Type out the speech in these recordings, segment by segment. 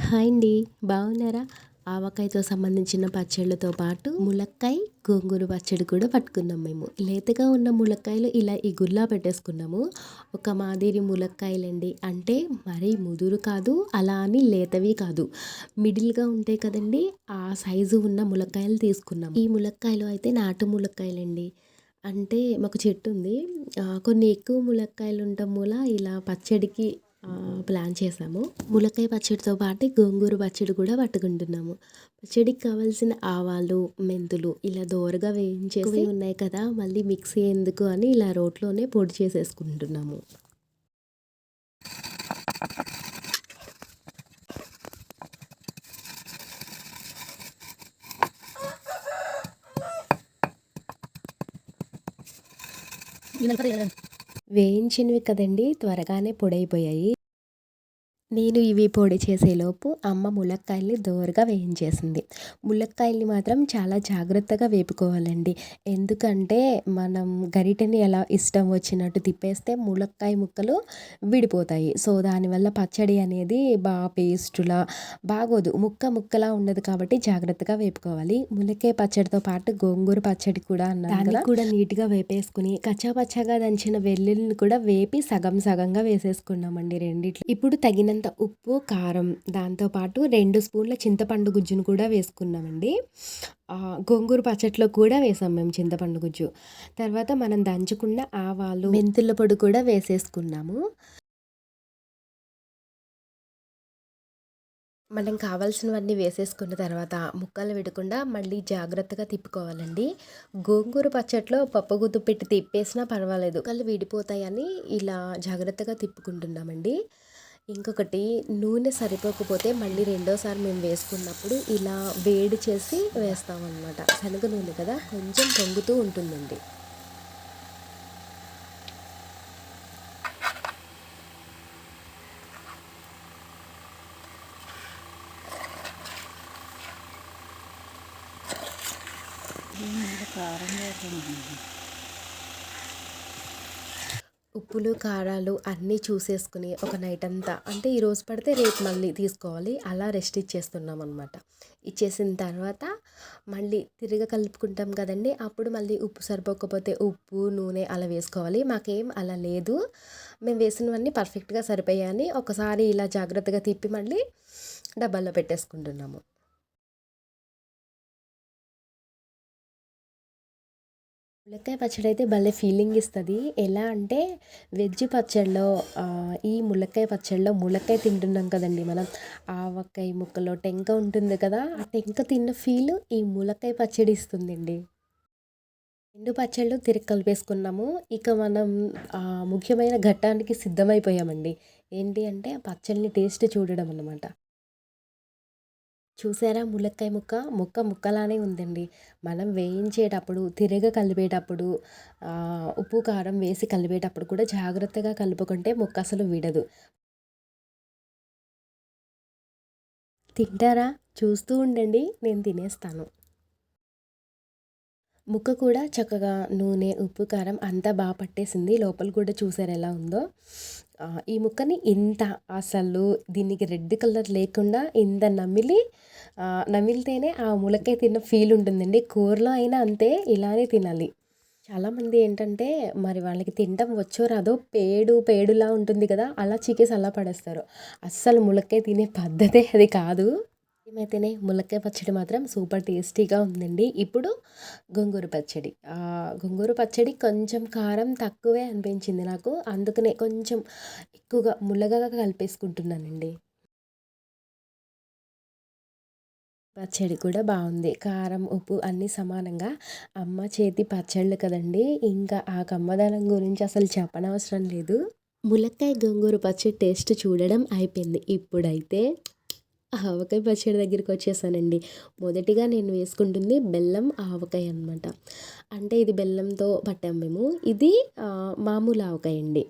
Hi అండి. బాగున్నారా? ఆవకాయతో సంబంధించిన పచ్చళ్ళతో పాటు ములక్కాయ, గోంగూర పచ్చడి కూడా పట్టుకున్నాం మేము. లేతగా ఉన్న ములక్కాయలు ఇలా ఇగుర్లా పెట్టేసుకున్నాము. ఒక మాదిరి ములక్కాయలండి. అంటే మరీ ముదురు కాదు, అలా అని లేతవి కాదు. మిడిల్‌గా ఉంటాయి కదండీ! ఆ సైజు ఉన్న ములక్కాయలు తీసుకున్నాం. ఈ ములక్కాయలు అయితే నాటు ములక్కాయలండి. అంటే మాకు చెట్టు ఉంది. కొన్ని ఎక్కువ ములక్కాయలు ఉండటం మూల ఇలా పచ్చడికి ప్లాన్ చేసాము. ములక్కాయ పచ్చడితో పాటు గోంగూర పచ్చడి కూడా పట్టుకుంటున్నాము. పచ్చడికి కావాల్సిన ఆవాలు, మెంతులు ఇలా దోరగా వేయించేసి ఉన్నాయి కదా! మళ్ళీ మిక్సీ ఎందుకు అని ఇలా రోట్లోనే పొడి చేసేసుకుంటున్నాము. వేయించినవి కదండీ! త్వరగానే పొడైపోయాయి. నేను ఇవి పొడి చేసేలోపు అమ్మ ములక్కాయల్ని దోరగా వేయించేసింది. ములక్కాయల్ని మాత్రం చాలా జాగ్రత్తగా వేపుకోవాలండి. ఎందుకంటే మనం గరిటెని ఎలా ఇష్టం వచ్చినట్టు తిప్పేస్తే ములక్కాయ ముక్కలు విడిపోతాయి. సో, దానివల్ల పచ్చడి అనేది పేస్టులా బాగోదు. ముక్కలా ఉండదు కాబట్టి జాగ్రత్తగా వేపుకోవాలి. ములక్కాయ పచ్చడితో పాటు గోంగూర పచ్చడి కూడా అన్నాను కదా! దాన్ని కూడా నీట్‌గా వేపేసుకొని కచ్చా పచ్చాగా దంచిన వెల్లుల్లిని కూడా వేపి సగం సగంగా వేసేసుకున్నామండి రెండిట్లో. ఇప్పుడు తగినంత ఉప్పు, కారం, దాంతోపాటు 2 స్పూన్ల చింతపండు గుజ్జును కూడా వేసుకున్నామండి. గోంగూర పచ్చడిలో కూడా వేసాం మేము చింతపండు గుజ్జు. తర్వాత మనం దంచుకున్న ఆవాలు, మెంతుల పొడి కూడా వేసేసుకున్నాము. మనం కావాల్సినవన్నీ వేసేసుకున్న తర్వాత ముక్కలు విడకుండా మళ్ళీ జాగ్రత్తగా తిప్పుకోవాలండి. గోంగూర పచ్చడిలో పప్పుగుత్తి పెట్టి తిప్పేసినా పర్వాలేదు. ముక్కలు విడిపోతాయని ఇలా జాగ్రత్తగా తిప్పుకుంటున్నామండి. ఇంకొకటి, నూనె సరిపోకపోతే మళ్ళీ రెండోసారి మేము వేసుకున్నప్పుడు ఇలా వేడి చేసి వేస్తామన్నమాట. శనగ నూనె కదా, కొంచెం పొంగుతూ ఉంటుందండి. ఉప్పులు, కారాలు అన్నీ చూసేసుకుని ఒక నైట్ అంతా, అంటే ఈరోజు పడితే రేపు మళ్ళీ తీసుకోవాలి. అలా రెస్ట్ ఇచ్చేస్తున్నామన్నమాట. ఇచ్చేసిన తర్వాత మళ్ళీ కలుపుకుంటాం కదండీ! అప్పుడు మళ్ళీ ఉప్పు సరిపోకపోతే ఉప్పు, నూనె అలా వేసుకోవాలి. మాకేం అలా లేదు. మేము వేసినవన్నీ పర్ఫెక్ట్‌గా సరిపోయాయని ఒకసారి ఇలా జాగ్రత్తగా తిప్పి మళ్ళీ డబ్బాలో పెట్టేసుకుంటున్నాము. ములక్కాయ పచ్చడి అయితే భలే ఫీలింగ్ ఇస్తది. ఎలా అంటే వెజ్ పచ్చడిలో ఈ ములక్కాయ పచ్చడిలో ములక్కాయ తింటున్నాం కదండీ మనం. ఆవకాయ ముక్కలో టెంక ఉంటుంది కదా! ఆ టెంక తిన్న ఫీల్ ఈ ములక్కాయ పచ్చడి ఇస్తుందండి. 2 పచ్చళ్ళు కలిపేసుకున్నాము. ఇక మనం ముఖ్యమైన ఘట్టానికి సిద్ధమైపోయామండి. ఏంటి అంటే పచ్చడిని టేస్ట్ చూడడం అన్నమాట. చూసారా ములక్కాయ ముక్కలానే ఉందండి. మనం వేయించేటప్పుడు, కలిపేటప్పుడు ఉప్పు, కారం వేసి కలిపేటప్పుడు కూడా జాగ్రత్తగా కలుపుకుంటే ముక్క అసలు విడదు. తింటారా? చూస్తూ ఉండండి. నేను తినేస్తాను. ముక్క కూడా చక్కగా నూనె, ఉప్పు, కారం అంతా పట్టేసింది. లోపల కూడా చూసారా ఎలా ఉందో. ఈ ముక్కని అసలు దీనికి రెడ్ కలర్ లేకుండా నమిలితేనే ఆ ములక్కాయ తిన్న ఫీల్ ఉంటుందండి. కూరలో అయినా అంతే, ఇలానే తినాలి. చాలామంది ఏంటంటే మరి వాళ్ళకి తినటం వచ్చో రాదో పేడులా ఉంటుంది కదా! అలా చీకేసి అలా పడేస్తారు. అస్సలు ములక్కాయ తినే పద్ధతే అది కాదు. ఏమైతేనే ములక్కాయ పచ్చడి మాత్రం సూపర్ టేస్టీగా ఉందండి. ఇప్పుడు గోంగూర పచ్చడి కొంచెం కారం తక్కువే అనిపించింది నాకు. అందుకనే కొంచెం ఎక్కువగా ముల్లగా కలిపేసుకుంటున్నానండి. పచ్చడి కూడా బాగుంది. కారం, ఉప్పు అన్నీ సమానంగా. అమ్మ చేతి పచ్చళ్ళు కదండీ! ఇంకా ఆ కమ్మదనం గురించి అసలు చెప్పనవసరం లేదు. ములక్కాయ గోంగూర పచ్చడి టేస్ట్ చూడడం అయిపోయింది. ఇప్పుడైతే ఆవకాయ పచ్చడి దగ్గరికొచ్చేసానండి. మొదటిగా నేను వేసుకుంటుంది బెల్లం ఆవకాయ అనమాట. అంటే ఇది బెల్లంతో పట్టాం మేము. ఇది మామూలు ఆవకాయ అండి.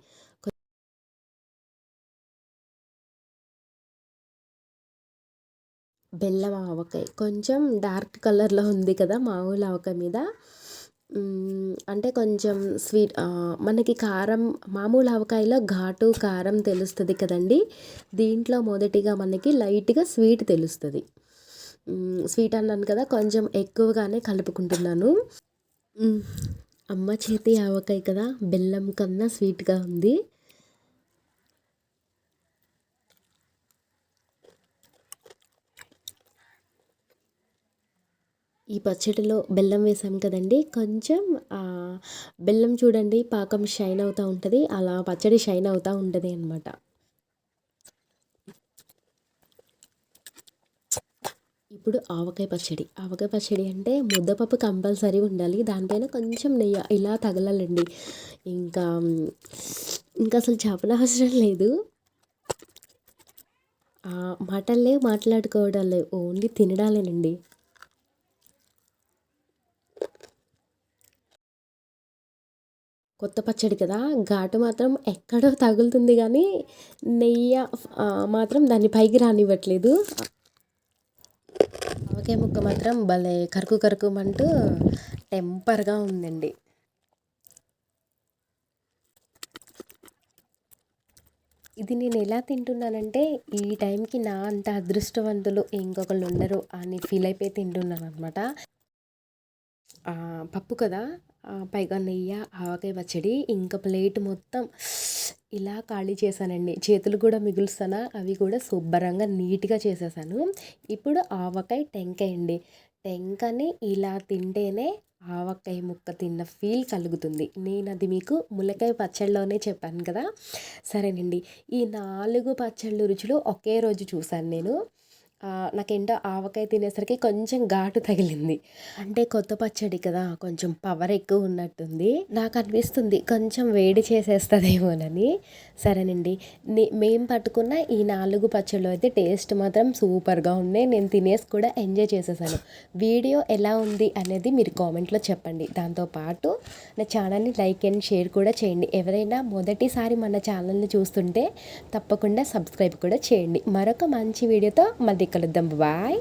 బెల్లం ఆవకాయ కొంచెం డార్క్ కలర్‌లో ఉంది కదా! మామూలు ఆవకాయ మీద. అంటే కొంచెం మనకి కారం మామూలు ఆవకాయలో ఘాటు, కారం తెలుస్తది కదండీ! దీంట్లో మొదటిగా మనకి లైట్‌గా స్వీట్ తెలుస్తది. స్వీట్ అన్నాను కదా! కొంచెం ఎక్కువగానే కలుపుకుంటున్నాను. హ్మ్. అమ్మ చేతి ఆవకాయ కదా! బెల్లం కన్నా స్వీట్‌గా ఉంది. ఈ పచ్చడిలో బెల్లం వేసాం కదండీ! కొంచెం బెల్లం చూడండి పాకం షైన్ అవుతా ఉంటది. అలా పచ్చడి షైన్ అవుతా ఉంటది అనమాట. ఇప్పుడు ఆవకాయ పచ్చడి. ఆవకాయ పచ్చడి అంటే ముద్దపప్పు కంపల్సరీ ఉండాలి. దానిపైన కొంచెం నెయ్యి ఇలా తగలాలండి. ఇంకా ఇంకసలు చెప్పనవసరం లేదు. మాటలు లేవు, మాట్లాడుకోవడాలు లేవు. ఓన్లీ తినడాలేనండి. కొత్త పచ్చడి కదా! ఘాటు మాత్రం ఎక్కడో తగులుతుంది గానీ, మాత్రం దాన్ని పైకి రానివ్వట్లేదు. ఆవకాయ ముక్క మాత్రం భలే కరుకుమంటూ టెంపర్‌గా ఉందండి. ఇది నేనెలా తింటున్నానంటే, ఈ టైంకి నా అంత అదృష్టవంతులు ఇంకొకళ్ళు ఉండరు అని ఫీల్ అయిపోయి తింటున్నాననమాట. పప్పు కదా! పైగా నెయ్య, ఆవకాయ పచ్చడి, ఇంక ప్లేట్ మొత్తం ఇలా ఖాళీ చేశానండి. చేతులు కూడా మిగులుస్తానా అవి కూడా శుభ్రంగా నీట్‌గా చేసేసాను. ఇప్పుడు ఆవకాయ, టెంకాయ అండి. టెంకని ఇలా తింటేనే ఆవకాయ ముక్క తిన్న ఫీల్ కలుగుతుంది. నేనది మీకు ములక్కాయ పచ్చడిలోనే చెప్పాను కదా! సరేనండి. ఈ 4 పచ్చళ్ళు రుచులు ఒకే రోజు చూసాను నేను. నాకేంటో ఆవకాయ తినేసరికి కొంచెం ఘాటు తగిలింది. అంటే కొత్త పచ్చడి కదా! కొంచెం పవర్ ఎక్కువ ఉన్నట్టుంది. నాకనిపిస్తుంది కొంచెం వేడి చేసేస్తదేమోనని. సరేనండి. మేము పట్టుకున్న ఈ 4 పచ్చళ్ళు అయితే టేస్ట్ మాత్రం సూపర్‌గా ఉన్నాయి. నేను తినేసి కూడా ఎంజాయ్ చేసేసాను. వీడియో ఎలా ఉంది అనేది మీరు కామెంట్‌లో చెప్పండి. దాంతో పాటు నా ఛానల్‌ని లైక్ అండ్ షేర్ కూడా చేయండి. ఎవరైనా మొదటిసారి మన ఛానల్‌ని చూస్తుంటే తప్పకుండా సబ్స్క్రైబ్ కూడా చేయండి. మరొక మంచి వీడియోతో మళ్ళీ కలుద్దాం. బాయ్.